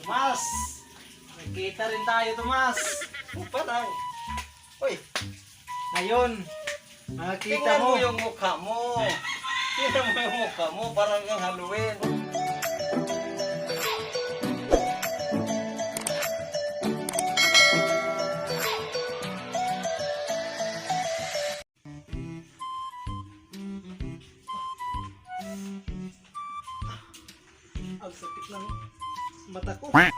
Tomas! Nagkita rin tayo, Tomas! Parang, uy, Ngayon, makikita tingnan mo. mo yung mukha mo. Tingnan mo yung mukha mo, parang kang Halloween. Ang sakit ng mata ko. Ay,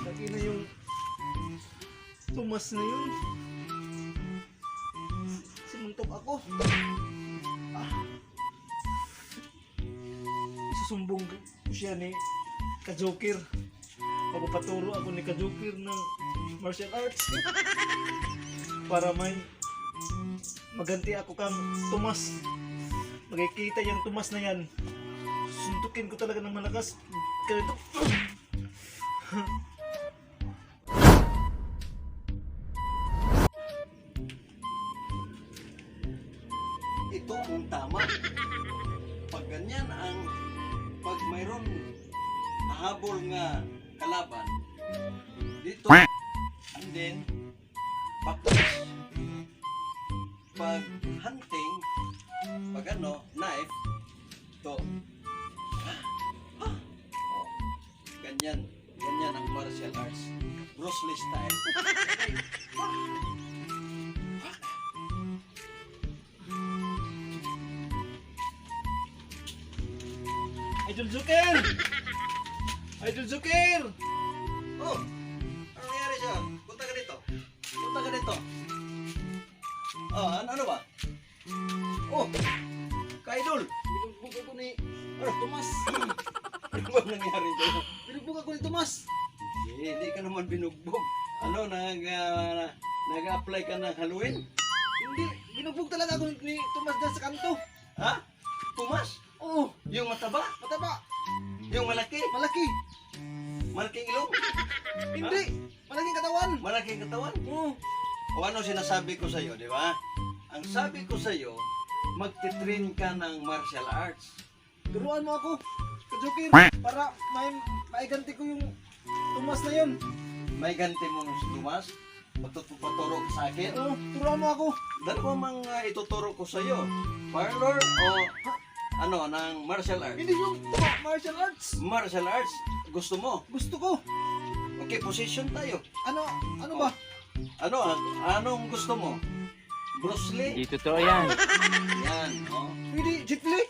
lagi na yung Tomas na yun. Simuntok ako. Susumbong ko siya ni Ka-Joker. Magpapaturo ako ni Ka-Joker ng martial arts. Para may maganti ako kang Tomas. Magkikita yung Tomas na yan. Suntukin ko talaga ng malakas. Ganito. Ito ang tama. Pag ganyan pag mayroon hahabol nga kalaban, dito, and then, baklas. Pag hunting, pag knife, ito. Oh, ganyan ang martial arts. Bruce Lee style. Idol Joker! Idol Joker! Oh, ano nangyari siya? Punta ka dito. Punta ka dito. Oh, ano ba? Oh, ka-idol. Binugbog ako ni Tomas. Ano ba nangyari dito? Binugbog ako ni Tomas. Hindi ka naman binugbog. Ano, nag-apply ka ng Halloween? Hindi, binugbog talaga ako ni Tomas dyan sa kanto. Ha? Tumas? Oo, Yung mataba? mataba. Yung malaki? Malaki. Malaking ilong? Hindi, malaking katawan. Malaking katawan? Oo. O ano sinasabi ko sa'yo, di ba? Ang sabi ko sa'yo, magtitrain ka ng martial arts. Turuan mo ako, Ka-Joker, para maiganti ko yung Tomas na yun. May ganti mong si Tomas? Patuturo ka sa akin? Oo, turuan mo ako. Dalawa mang ituturo ko sa'yo. Parlor o ng martial arts? Hindi yung martial arts. Martial arts? Gusto mo? Gusto ko. Okay, position tayo. Ano ba? Anong gusto mo? Bruce Lee? Di totoo yan. Yan, oh. Pwede, Jet Li.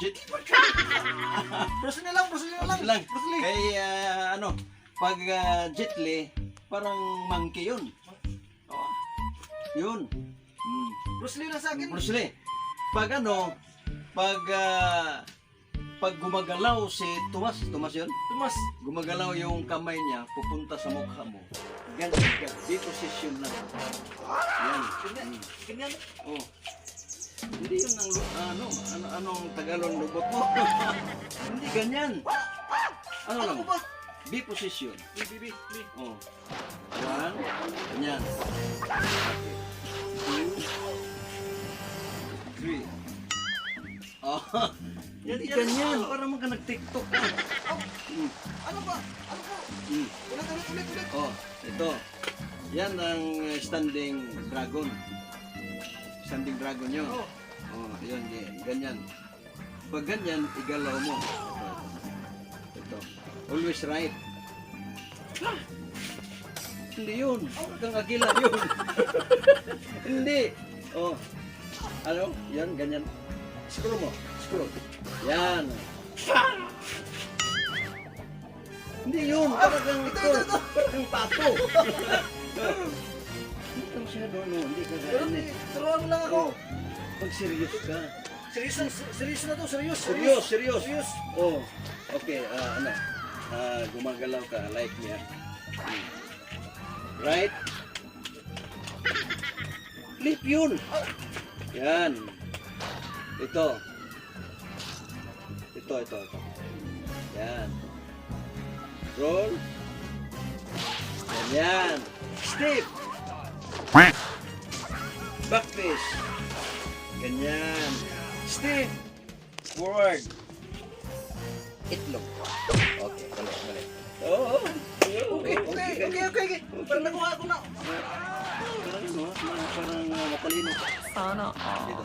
Jet Bruce Lee na lang, Bruce Lee na lang. lang. Bruce Lee. Kay, pag Jet Li, parang monkey yun. Oh. Yun. Bruce Lee na sa akin. Bruce Lee. Pag gumagalaw si Tomas yun? Tomas. Gumagalaw yung kamay niya, pupunta sa mukha mo. Ganyan ka, di position lang. Yan. Ganyan. Oh. Hindi yun ang anong Tagalog lubot mo? Hindi ganyan. Ano lang? Ano ba? B position. Bi. Oh. One. Ganyan. Two. Three. Oh. Hindi ganyan. Para ka nag-tiktok ka. Ano ba? Ano po? Ulit. Oh, ito. Yan ang standing dragon. Standing dragon yun. Oh. Oh, yun, ganyan. Pag ganyan, igalaw mo. Ito. Always right. Hindi yun. Kang agila yun. Hindi. Oh. Ano? Yan, ganyan. Screw mo. Screw. Yan. Hindi yun. Parang pato. Hindi ka masyado, no? Hindi ka ganyan. Turuan mo lang ako. Pag serious ka. Serious na to, serious. Serious. Oh. Okay, gumagalaw ka like niya. Right? Flip yun. Yan. Ito. Yan. Roll. Yan. Step. Backfish. Ganyan. Step. Forward. Itlog. okay. Parang nakuha ko na. Parang ano, parang matalino. Sana. Dito.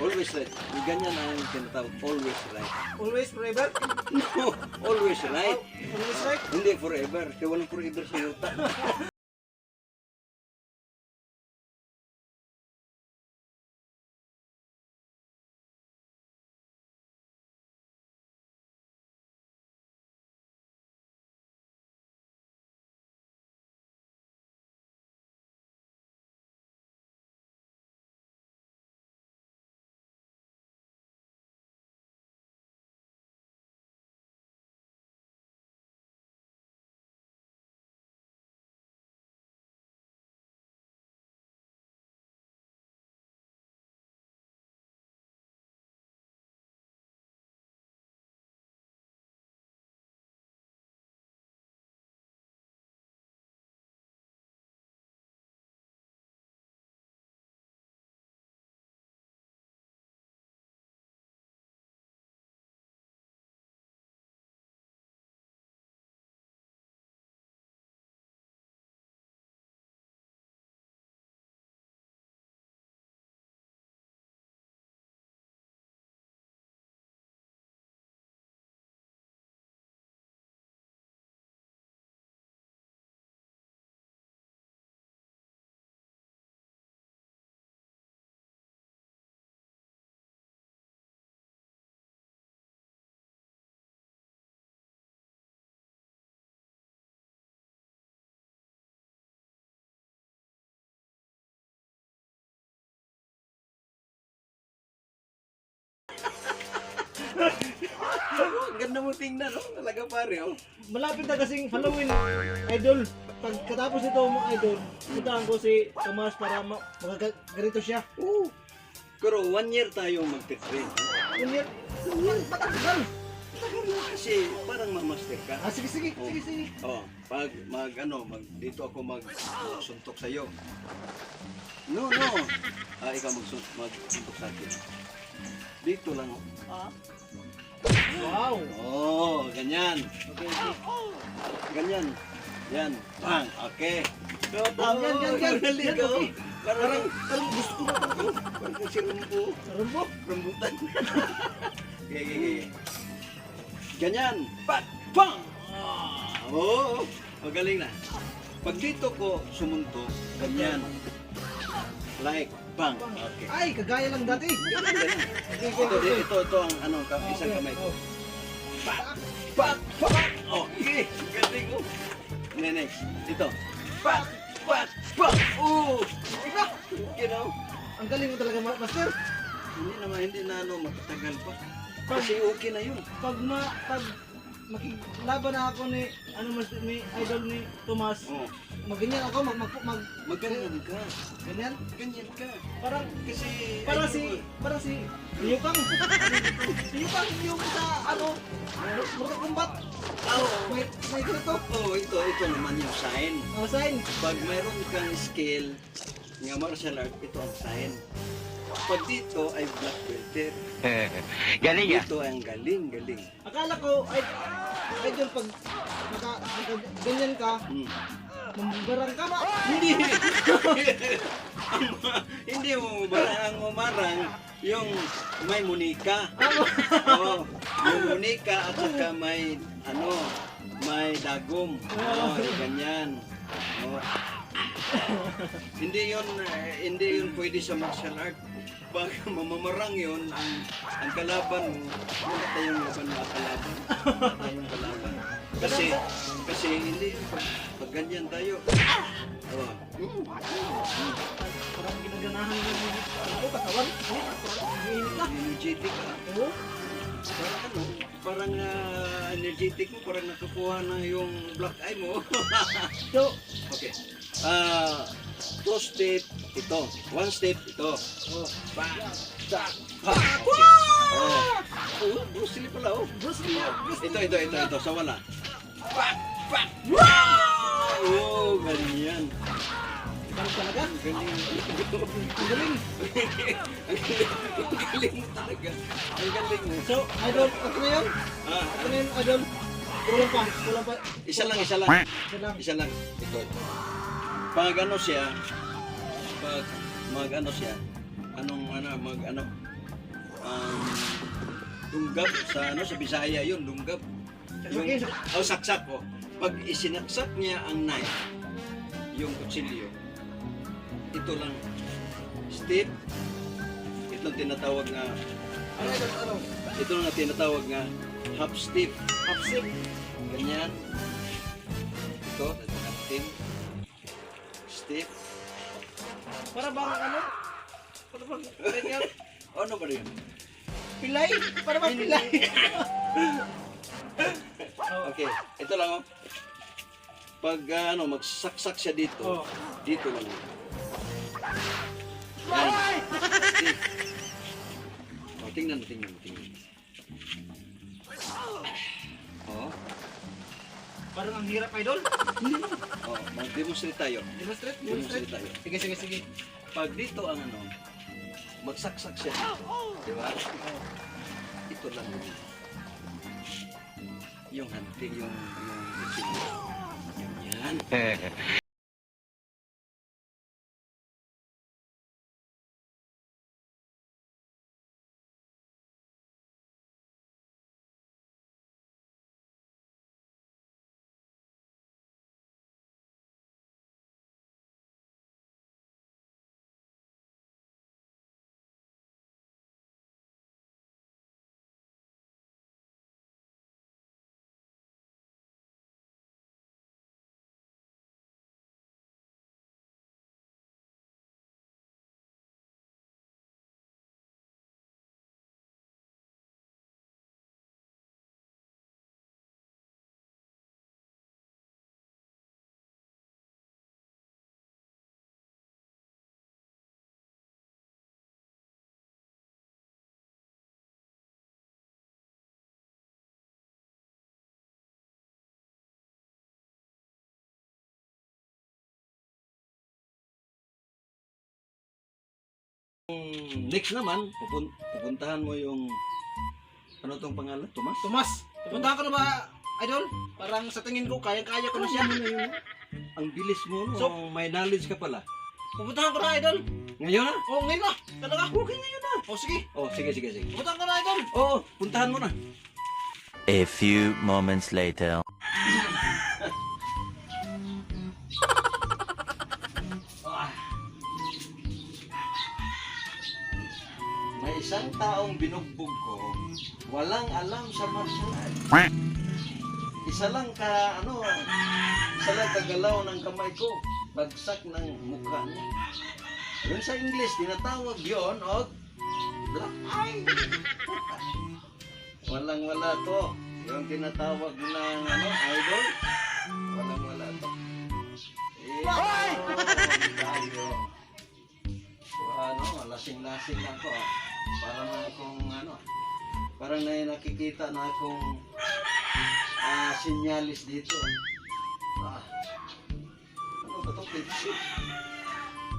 Always right. Yung ganyan ang tinatawag. Always right. Always forever. No, always right. Always right. Hindi forever. Kaya walang forever sa yuta. Ganda mo tingnan, no? Talaga pare, oh. Malapit na kasing Halloween, idol. Pagkatapos nito mga idol, puntahan ko si Tomas para magaganito siya. Oo. Pero 1 year tayo magte-train. Kunyat, matagal. Kasi parang mamaster ka. Ah, sige. Oh, pag dito ako suntok sa iyo. No. Ikaw magsuntok sa akin. Dito lang. Oh. Wow. Oh, ganyan. Okay. Ganyan. Yan. Bang. Okay. Yan. Okay. Parang gusto ko na ito. Parang si Rumbo. Rumbo. Rambutan. Okay. Ganyan. Pat. Bang. Oh, magaling na. Pag dito ko sumuntok, ganyan. Like, bang. Okay. Ay, kagaya lang dati. Ito ang isang kamay ko. Pak. Okay. Galing ko. Next. Ito. Pak. Oh. Iba. You know? Ang galing mo talaga, master. Hindi na makatagal pa. Kasi okay na yun. Pag makiklaban na ako ni idol ni Tomas, Oh. magganyan ako, Magaling ka. ganyan. Ganyan ka. Parang Kasi si Yukang. Si Yukang yung sa Mortal Kombat. May ganito. Oh, ito naman yung sign. Sign. Pag mayroon kang skill ng martial art, ito ang sign. Pag dito ay black belter. Galing ya. Dito ay ang galing. Akala ko, idol, pag ganyan ka, mambarang ka ba? Hindi. Hindi mo ang umarang yung may munika. Oh, yung munika at saka may dagom. Oh, ganyan. Oh. Hindi yun pwede sa martial art. Pag mamamarang yun, ang kalaban mo, wala tayong laban na kalaban. Wala tayong kalaban. Kasi hindi yun. Pag ganyan tayo. Oh. Parang ginaganahan mo yung katawan. Hihilip ka. Energetic ka. Oo. Parang energetic mo, parang nakukuha na yung black eye mo. So, Okay. 2 step ito. 1 step ito. Pa. Okay. Bruce Lee pala oh. Bruce Lee. Ito sa wala. Pa. Ganyan. Galing talaga. Galing. Ang galing. Galing talaga. Ang galing mo. So, idol, okay na yun? Ah, Okay na yun, idol. Kulang pa. Isa lang. Isa lang. Isa lang. Ito. Pag ano siya, pag mag ano siya, lunggab sa ano sa Bisaya yun, lunggab. Yung saksak ko. Pag isinaksak niya ang knife, yung kutsilyo, ito lang stiff. Ito tinatawag na Ano? ito lang tinatawag nga half stiff. Upsip. Ganyan. Ito, natin. Stiff. Para bang ano? Para bang ganyan? Ano ba rin? Pilay? Para bang pilay? Okay, ito lang oh. Pag magsaksak siya dito, Oh. dito lang. Ay! Stiff. Oh, tingnan. Oh, Parang ang hirap, idol. mag-demonstrate tayo. Demonstrate. Demonstrate tayo. Sige. Pag dito ang magsaksak siya dito. Di ba? Ito lang. Yung hunting, yung kutsilyo. Yan. Next naman, pupuntahan mo yung ano tong pangalan? Tomas? Tomas, pupuntahan ko na ba, idol? Parang sa tingin ko, kaya-kaya ko na siya. Ang bilis mo, no? So- May knowledge ka pala. Pupuntahan ko na, idol. Ngayon na? Oh, ngayon na. Talaga. Okay, ngayon na. Oh, sige. Oh, sige. Pupuntahan ko na, idol. Oo, puntahan mo na. A few moments later. May isang taong binugbog ko, walang alam sa martial arts. Isa lang kagalaw ng kamay ko, bagsak ng mukha niya. Yun sa English, tinatawag yon og black eye. Walang-wala to. Yung tinatawag ng idol. Walang-wala to. Tayo. Lasing-lasing ako. Parang parang nakikita na akong sinyalis dito. Ano ba ito? Pipsi?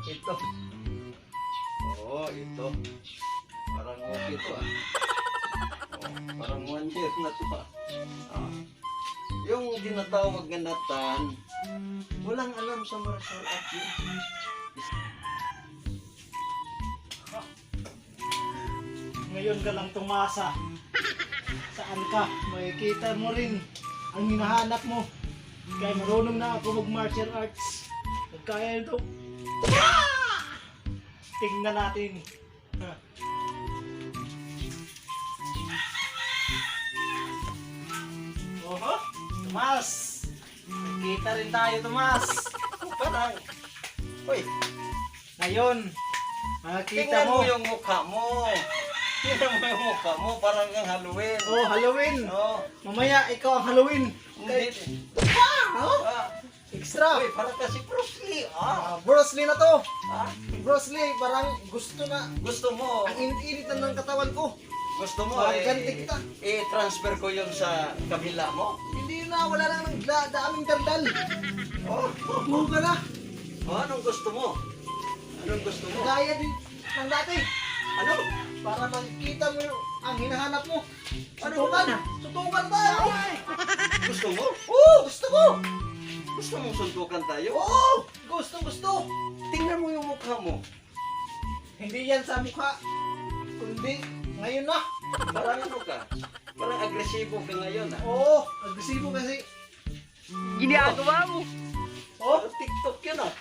Ito. Oo, ito. Parang okay to parang 1 year na to Yung tinatawag na natan, walang alam sa martial arts yun. Ngayon ka lang tumasa. Saan ka? Makikita mo rin ang hinahanap mo. Kaya marunong na ako mag-martial arts. Pag kaya ito. Tingnan natin. Oho, Tomas! Nakikita rin tayo, Tomas! Parang, uy, Ngayon, makikita tingnan mo. mo yung mukha mo. Tingnan mo yung mukha mo, parang kang Halloween. Oh, Halloween! Oo. Mamaya, ikaw ang Halloween! Hindi. Oh, Ah, extra! uy, parang kasi Bruce Lee. Bruce Lee na to! Ah, Bruce Lee, parang gusto na. gusto mo, Ang init-init na ng katawan ko. gusto mo, Ganti kita. i-transfer ko yun sa kabila mo. Hindi na, wala na ng daming dardal. Oh, Buo ka na. anong gusto mo? Anong gusto mo? Gaya din ng dati. Ano? Para makikita mo yung ang hinahanap mo. Ano Sutukan. ba? Sutukan tayo. Gusto mo? Oo, gusto ko! Gusto mong suntukan tayo? Oo! Gusto! Tingnan mo yung mukha mo. Hindi yan sa mukha. Kundi, ngayon na. Parang ano ka? Parang agresibo ka ngayon ah. Oo, agresibo kasi. Ginagawa mo. Oh, Parang TikTok yun ah.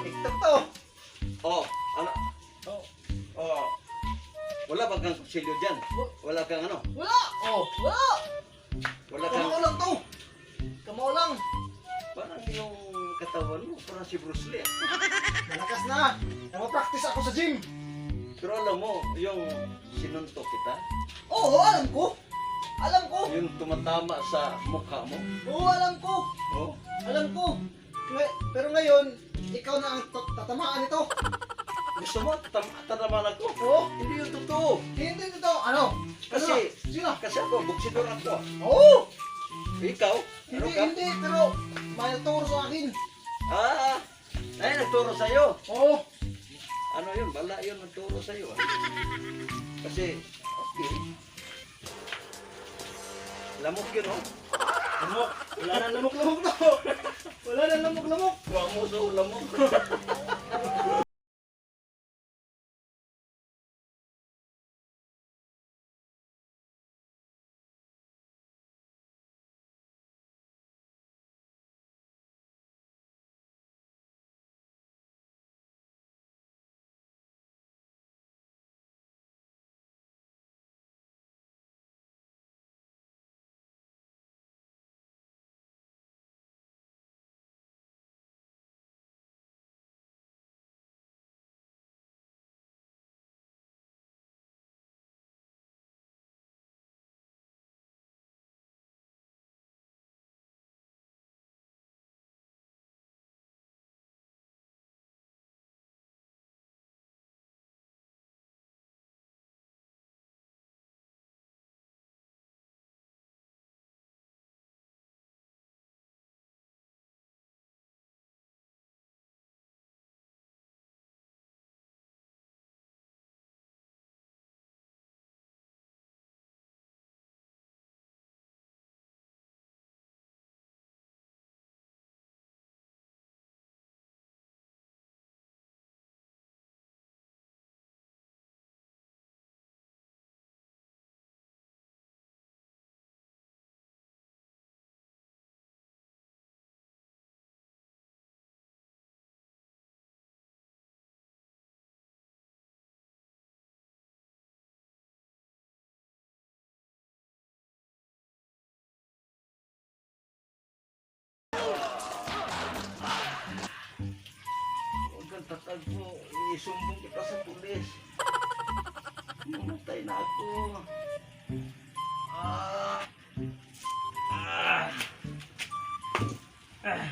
TikTok to. Oh, ano? Oh, Oh. Wala bang kang kutsilyo dyan? Wala kang ano? wala! Oh, wala! Wala kang... Kamao lang to. Kamao lang. Parang yung katawan mo, parang si Bruce Lee ah. Malakas na. Namapractice ako sa gym. Pero alam mo, yung sinuntok kita, Oo, alam ko. Alam ko. yung tumatama sa mukha mo, Oo, alam ko. oh, Alam ko. Pero ngayon, ikaw na ang tatamaan nito. gusto mo, tatamaan ako. Oo. Hindi yung totoo. Hindi nito. Ano? Kasi, Sino? kasi ako, buksidor ako. Oo. Ikaw, ano Hindi, ka? hindi. Pero may nagturo sa akin. Ah, ay, nagturo sa'yo. Oo. Ano yun, bala yun nagturo sa'yo. Ah. Kasi, okay. Lamok yun, oh. Lamok. Wala na lamok-lamok to. Wala na lamok-lamok. Huwag mo sa lamok. Huwag kang tatagpo. Isumbong kita sa pulis. Mamatay na ako. Ah. Ah. Ah.